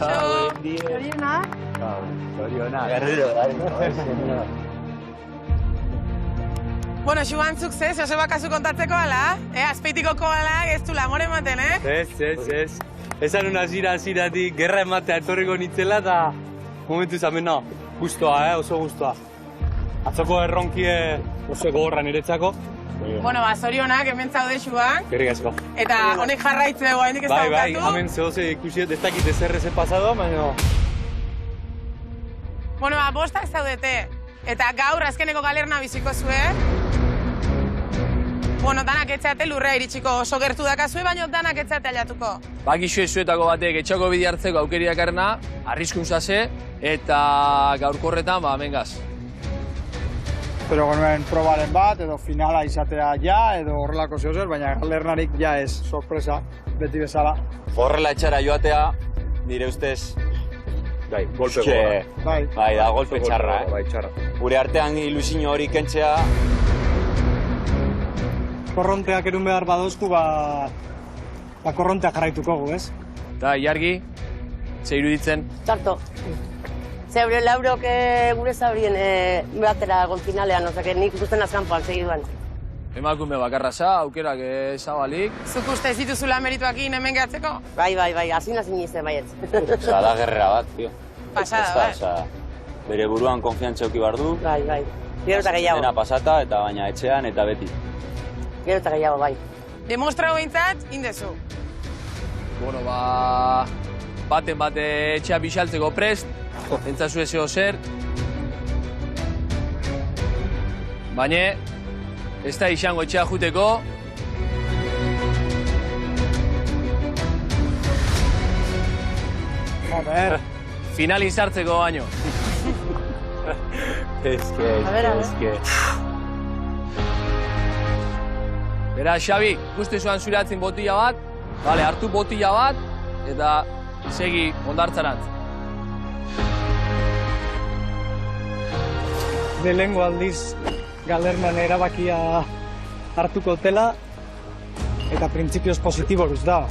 Zorionak? Zorionak. Gerrero, Bueno, xuantzuk zez, oso bakazu kontatzeko ala? Azpeitikoko ala, ez du lamore ematen, Ez. Esan una zira-ziratik gerra ematea etorriko nintzela eta momentu zamena, guztua, oso guztua. Atzoko erronkie oso gogorra niretzako. Bueno, zorionak, hemen zaude xuan. Gerrik asko. Eta honek jarraitzu dugu, hendik ez da bukatu. Bai, hemen zehoze ikusiet, ez dakit ezer eze pasado, baina... Bueno, bostak zaudete. Eta gaur azkeneko galerna biziko zue. Bueno, danak etxeate lurrea iritsiko oso gertu dakazue, baina danak etxeate aliatuko. Bakixue zuetako batek etxako bide hartzeko aukeri dakarna, arriskun zase, eta gaurko horretan, mengaz. Pero genuen probaren bat, edo finala izatea ja, edo horrelako zehozer, baina galernarik ja ez, sorpresa, beti bezala. Horrela etxara joatea, nire ustez... Bai, golpe gora. Bai, da golpe txarra, Bai, txarra. Gure artean ilusio hori kentzea... Korronteak erun behar badozku, korronteak jarraituko gu, ez? Eta, Iargi, ze iruditzen? Txarto. Zeure laurok gure zaurien batera egon finalean, ozak, nik ikusten azkanpoan segiduan. Emakume bakarra za, aukerak zabalik. Zuk uste ez dituzula merituakin hemen gehatzeko? Bai, azina zinizte baietz. Osa, da gerrera bat, tio. Pasada, bai. Bere buruan konfiantza euki behar du. Bai. Gero eta gehiago. Dena pasata, eta baina etxean, eta beti. Gero eta gehiago, bai. Demostra behintzat, indezu. Bueno, baten bate etxea bixaltzeko prest, entzazue zeo zer. Baina, ez da izango etxea juteko. Joder. Finalin sartzeko baino. Eske. Bera, Xabi, guzti zuan zuratzen botila bat, hartu botila bat, eta segi ondartzarantz. Lehengo aldiz galernan erabakia hartuko tela, eta printzipioz positibo guz da.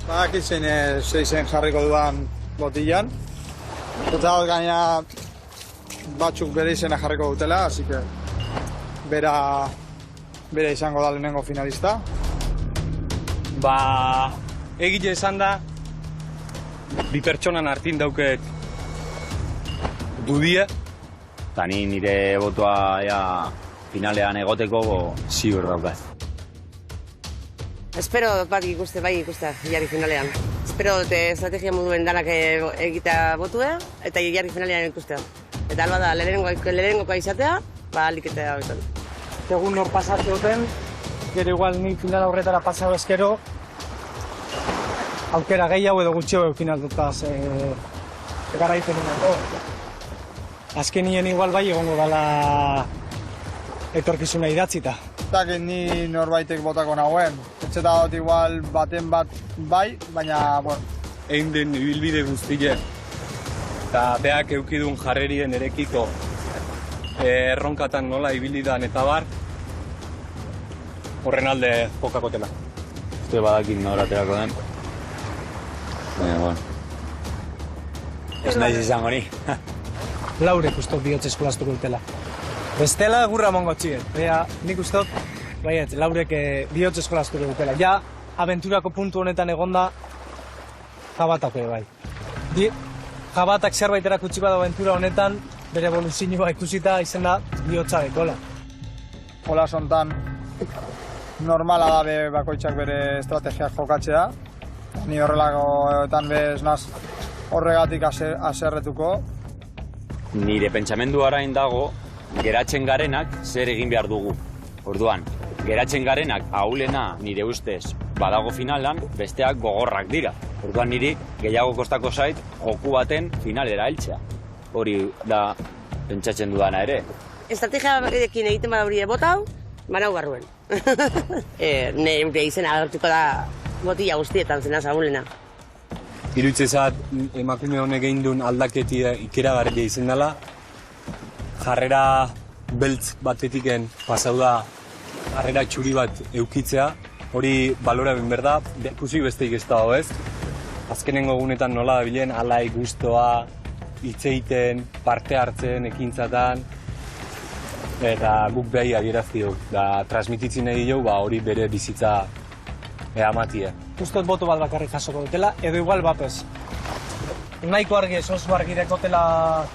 Bakitzen zeizen jarriko dudan botilan, eta gaina batzuk bere izena jarriko dutela, así que bera izango da lehenengo finalista. Egile esan da, bi pertsonan hartin dauket dudia. Eta ni nire botoa finalean egoteko ziur daukat. Espero bat ikuste, Iarri finalean. Espero dute estrategia moduen danak egitea botue, eta Iarri finalean ikustea. Eta alba da, lehenengokoa izatea, aliketea beton. Egun hor pasatze duten, gero igual ni final horretara pasau ezkero, aukera gehiago edo gutxio final dutaz garaitzen inako. Azkenien igual bai egongo dala etorkizuna idatzita. Eta ni norbaitek botako nagoen. Etxeta dut igual baten bat bai, baina, bueno. Egin den ibilbide guztile. Eta beak eukidun jarrerien erekiko erronkatan nola ibilidan eta bar, horren alde jokakotela. Uste badakin nora aterako den. Baina, bueno. Ez naiz izango ni. Laurek ustok bihotz eskolastuko dutela. Bestela gurra mongo txiet. Nik ustok, baiet, Laurek bihotz eskolastuko dutela. Ja, abenturako puntu honetan egonda, Jabatak ere bai. Jabatak zerbait erakutsi bada abentura honetan, bere evoluzioa ikusita izena bihotza dekola. Hola sontan, normala da bakoitzak bere estrategiak jokatzea. Ni horrelakoetan bez naz horregatik aserretuko. Nire pentsamendu arain dago, geratzen garenak zer egin behar dugu. Orduan, geratzen garenak ahulena nire ustez badago finalan, besteak gogorrak dira. Orduan niri gehiago kostako zait joku baten finalera heltzea. Hori da pentsatzen dudana ere. Estrategiarekin egiten bada botau, banau barruen. Neure izena agertuko da botila guztietan zena ahulena. Iruditzezat emakume honek egin duen aldaketi ikeragarria izan dela. Jarrera beltz batetiken pasau da jarrera txuri bat eukitzea. Hori balora ben berda, ikusi besteik ez dago ez. azkenengo egunetan nola dabilen, alai, gustoa, hitz egiten, parte hartzen, ekintzatan, eta guk behi adierazti dugu, da transmititzen nahi dugu, hori bere bizitza amatie. Ustot boto bat bakarrik jasoko dutela, edo igual bapez. Nahiko argi, oso argi dekotela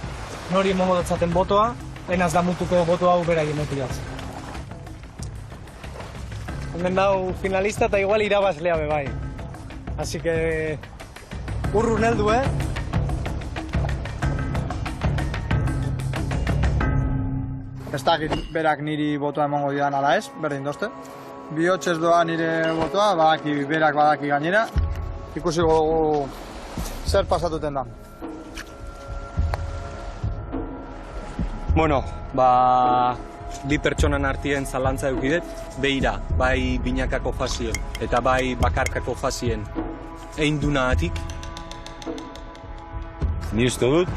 nori emongo dutzaten botoa, enaz damutuko boto hau beraien motibatz. Hemen dau finalista eta igual irabazlea be bai. Así que urrun heldu, Ez dakit berak niri botoa emango didan ala ez, berdin dozte. Bihotzez doa nire botoa, berak badaki gainera. Ikusi gogu zer pasatuten da. Bueno, bi pertsonan artien zalantza eukidet, behira, bai binakako fazien eta bai bakarkako fazien egin dunagatik. Ni uste dut,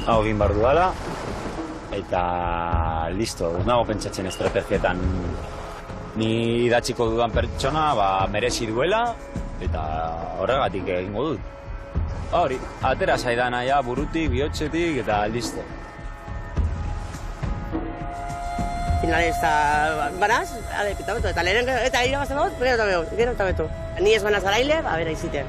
hau egin behar dudala, eta listo, ez nago pentsatzen estrategietan. Ni idatziko dudan pertsona merezi duela, eta horregatik egingo dut. Hori, atera zaidana ja burutik, bihotzetik, eta listo. Finalista banaz, eta beto, eta lehen eta irabazten dut, gero eta beto. Ni ez banaz garaile, bera izite.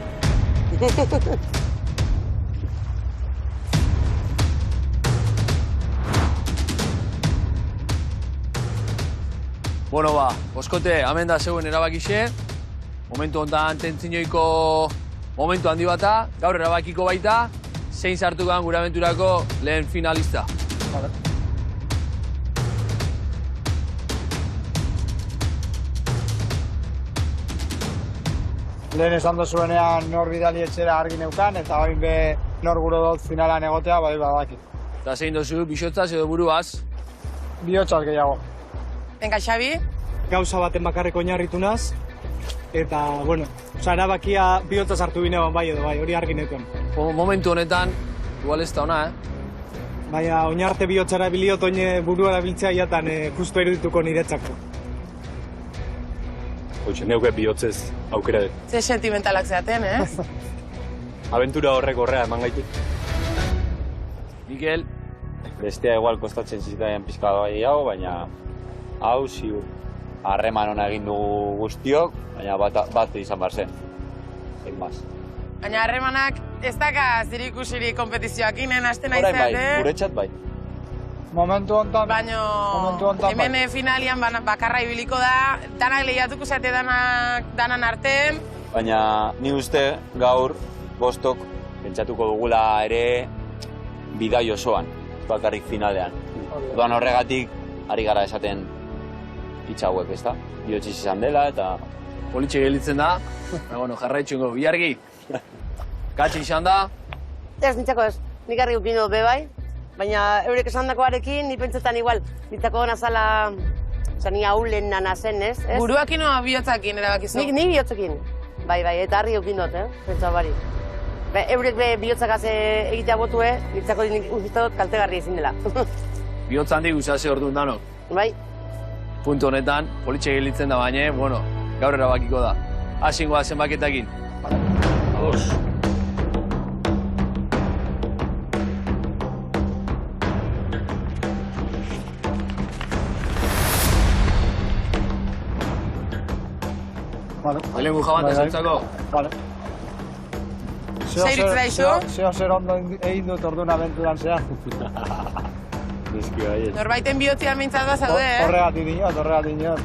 Bueno, Boskote, hemen da zeuen erabakixe. Momentu honetan tentzinoiko momentu handi bata. Gaur erabakiko baita, zein sartu gan gure abenturako lehen finalista. Lehen esan dozuenean nor bidali etxera argi neukan, eta bain be nor gure dut finalan egotea, bai badaki. Eta zein dozu, bihotzaz edo buruaz? Bihotzaz gehiago. Venga, Xabi. Gauza baten bakarrik oinarritu naz, eta, bueno, erabakia bihotzaz hartu binean bai edo bai, hori argi nekon. Momentu honetan, igual ez da ona, Baina, oinarte bihotzara biliot oine burua erabiltzea jatan justu erudituko niretzako. Hoxe, neuke bihotzez aukera dut. Ze sentimentalak zeaten, Abentura horrek horrea eman gaitu. Mikel. Bestea igual kostatzen zitaien pizka gehiago, baina hau ziur. Harreman hona egin dugu guztiok, baina bat izan behar zen. Egin maz. Baina harremanak ez daka zirikusirik kompetizioakin, hasten Orain aizeat, bai, guretzat bai. Momentu hontan hemen finalian bakarra ibiliko da, danak lehiatuko zate danan artean. Baina ni uste gaur Bostok pentsatuko dugula ere bidai osoan, bakarrik finalean. Orduan horregatik ari gara esaten hitz hauek, ezta? Bihotziz izan dela eta... Politxe gelitzen da, bueno, jarraitxungo, bihargi. Katxe izan da. Ez, nintzako ez, nik argi ukin dut be bai, baina eurek esan dakoarekin, ni pentsetan igual, nintzako nazala, ni ahulen nana zen, ez? Buruakin o bihotzakin erabakizu? Ni bihotzekin, bai, eta argi ukin dut, pentsa bari. Eurek be bihotzakaz egitea botue, nintzako uste dut kaltegarri ezin dela. Bihotz handi guzase orduan danok. Bai. Puntu honetan, politxe gelitzen da baina, bueno, gaur erabakiko da. Hasingoa zenbaketakin. Ados. Bailen gu jaban tazautzako? Vale. Zeiritz daizu? Zeo zer ondo egin dut orduan abenturan zean. Norbaiten bihotzian mintzat bat zaude, Horregatik dinot.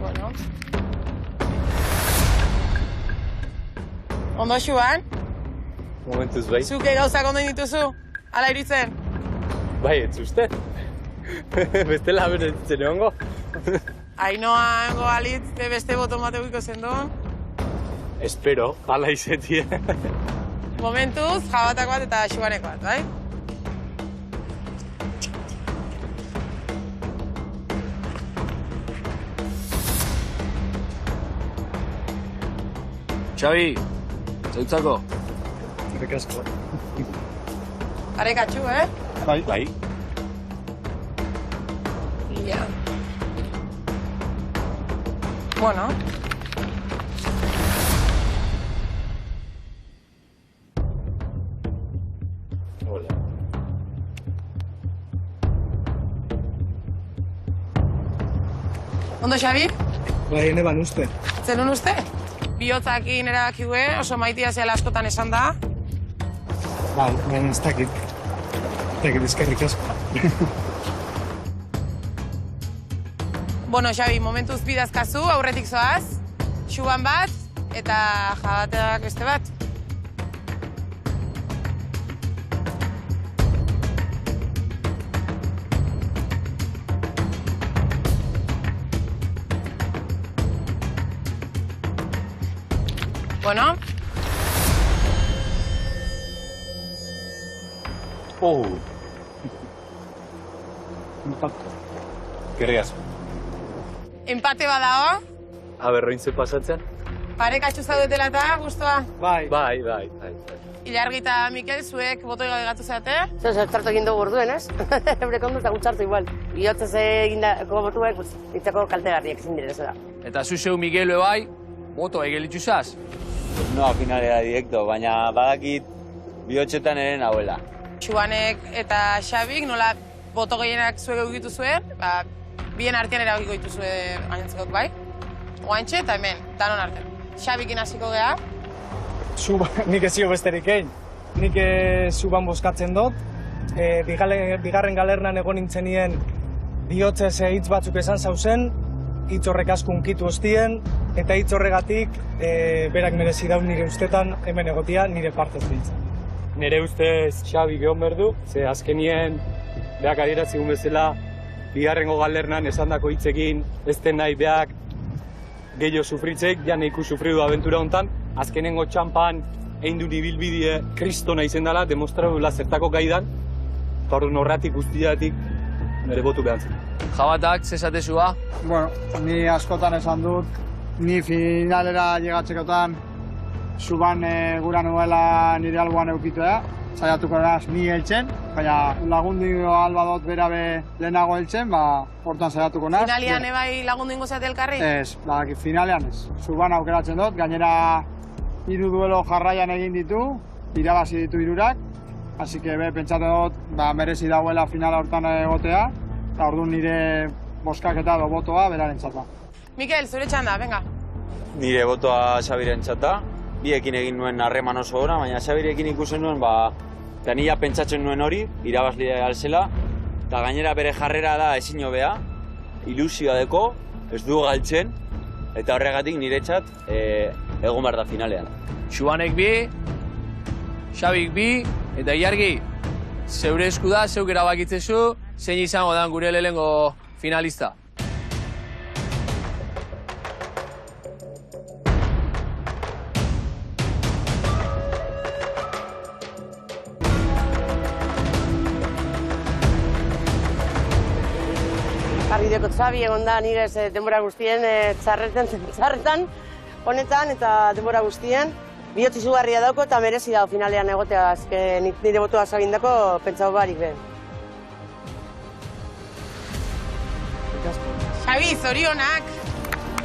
Bueno. Ondo xuan? Momentuz bai. Zuke gauzak ondo dituzu? Ala iritzen? Bai, ez uste. Bestela beretzen egongo. Ainoa hengo alitz, beste boton bat egiko zendun. Espero, ala izetie. Momentuz, jabatak bat eta xuaneko bat, bai? Xabi, zautzako? Zerrik asko. Arekatxu, Bai. Bai. Ja. Bueno. Ondo, Xabi? Bai, ene ban uste. Zenun uste? Bihotzakin erabakigue, oso maitia zela askotan esan da. Bai, baina ez dakit. Ez dakit, eskerrik asko. Bueno, Xabi, momentuz bidazkazu, aurretik zoaz, xuban bat, eta jabateak beste bat. Bueno. Oh. Gerriaz. Empate badao, Aberroin ze pasatzen? parekatxu zaudetela eta guztua. Bai. Bai. Ilargi eta Mikel, zuek botoi gabe gatu zeate. Zer txartu egin dugu orduen, ez? Eurek ondo eta gutxartu igual. Bihotzez egindako botuek, itzako kaltegarriak ezin direz da. Eta zu zeu Miguel bai, boto egelitzu zaz. No, finalera direkto, baina badakit bihotxetan ere nahuela. Xuanek eta Xabik nola boto gehienak zuek egitu zuen, bien artean erabakiko dituzue gainontzekok bai. Oantxe eta hemen, danon artean. Xabikin hasiko geha. Nik ezio besterik egin. Nik zuban bozkatzen dut. Bigarren galernan egon nintzenien bihotzez hitz batzuk esan zauzen, hitz horrek asko unkitu hostien, eta hitz horregatik berak merezi daun nire ustetan hemen egotia nire partez bintzen. Nire ustez Xabi gehon berdu, ze azkenien beak adieratzigun bezala bigarrengo galernan esandako hitzekin ez den nahi beak gehiago sufritzeik, ja neiku sufridu abentura hontan, azkenengo txampan egin du ibilbidea kristona izen dela, demostratuela zertako gaidan, eta orduan horretik guztiatik nire botu behantzen. Jabatak, zesatezua? Bueno, ni askotan esan dut, ni finalera llegatzekotan zuban gura nuela nire alboan eukitea, saiatuko eraz ni heltzen, baina lagundu albadot berabe lehenago heltzen, hortan saiatuko naz. Finalian ebai lagundu ingo zeate elkarri? Ez, finalean ez. Zuban aukeratzen dut, gainera 3 duelo jarraian egin ditu, irabazi ditu 3-ak, así que pentsatu dut, merezi dauela finala hortan egotea, eta orduan nire boskaketa edo botoa berarentzat da. Mikel, zure txanda, venga. Nire botoa Xabirentzat da. Biekin egin nuen harreman oso gora, baina Xabirekin ikusen nuen, eta nila pentsatzen nuen hori, irabazlea alzela, eta gainera bere jarrera da ezin hobea, ilusioa deko, ez du galtzen, eta horregatik niretzat egon behar da finalean. Xuanek bi, Xabik bi, eta Ilargi, zeure esku da, zeuk erabakitzezu, zein izango da gure lehengo finalista. Jarrideko Xabi egon da nire denbora guztien txarretan, honetan eta denbora guztien. Bihotz izugarria dauko eta merezi dago finalean egotea, azken nire botua zabindako pentsau barik be. Xabi, zorionak.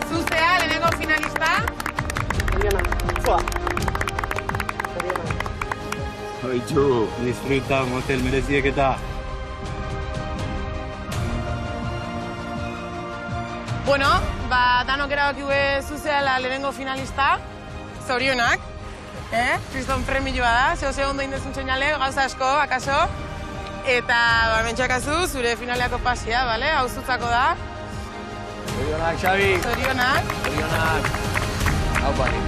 Zuzea, lehenengo finalista. Zorionak. Zua. Zorionak. Hoitzu, disfruta, motel mereziek eta... Bueno, danok erabakiue zuzeala lehenengo finalista, zorionak, kriston premioa da, zehose ondo indezun txeinale, gauza asko, akaso, eta mentxakazu zure finaleako pasia, bale, hau zutzako da. Zorionak, Xabi. Zorionak. Zorionak. Hau pari.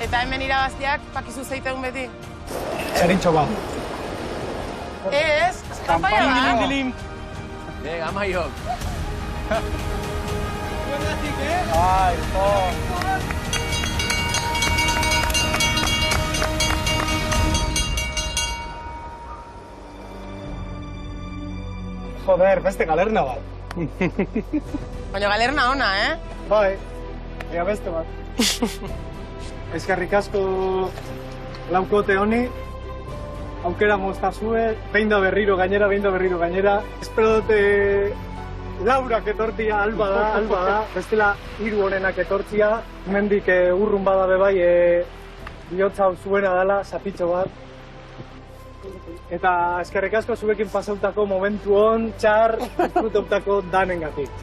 Eta hemen irabaztiak, pakizu zeitegun beti. Txarintxo bat. Ez, kanpaia da. Venga, Maiok. Ai, Joder, beste galerna bat. Baina galerna ona, Bai, ega beste bat. Eskerrik asko laukote honi, aukera moztazue, behin da berriro gainera. Espero dute Laurak etortia, alba da, bestela hiru honenak etortzia, mendik urrun bada bebai bihotza hau zuena dela, zapitxo bat. Eta eskerrik asko zuekin pasautako momentu hon, txar, disfrutautako danengatik.